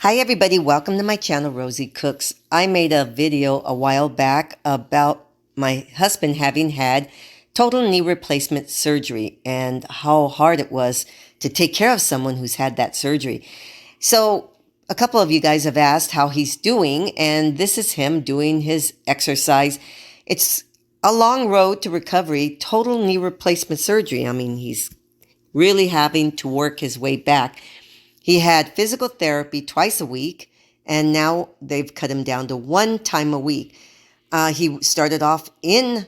Hi everybody, welcome to my channel, Rosie Cooks. I made a video a while back about my husband having had total knee replacement surgery and how hard it was to take care of someone who's had that surgery. So a couple of you guys have asked how he's doing, and this is him doing his exercise. It's a long road to recovery, total knee replacement surgery. I mean, he's really having to work his way back. He had physical therapy twice a week, and now they've cut him down to one time a week. He started off in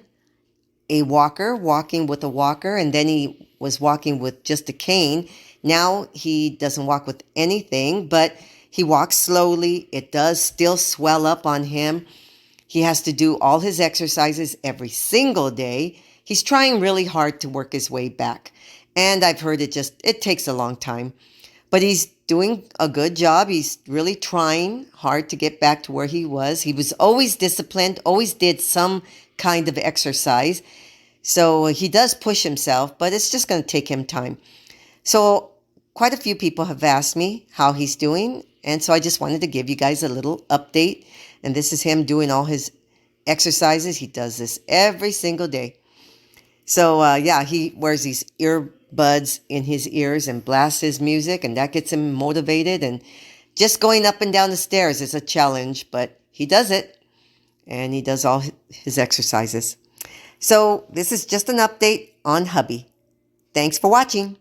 a walker, walking with a walker, and then he was walking with just a cane. Now he doesn't walk with anything, but he walks slowly. It does still swell up on him. He has to do all his exercises every single day. He's trying really hard to work his way back. And I've heard it takes a long time. But he's doing a good job. He's really trying hard to get back to where he was. He was always disciplined, always did some kind of exercise. So he does push himself, but it's just going to take him time. So quite a few people have asked me how he's doing. And so I just wanted to give you guys a little update. And this is him doing all his exercises. He does this every single day. So yeah, he wears these earbuds in his ears and blasts his music, and that gets him motivated. And just going up and down the stairs is a challenge, but he does it, and he does all his exercises. So this is just an update on Hubby. Thanks for watching.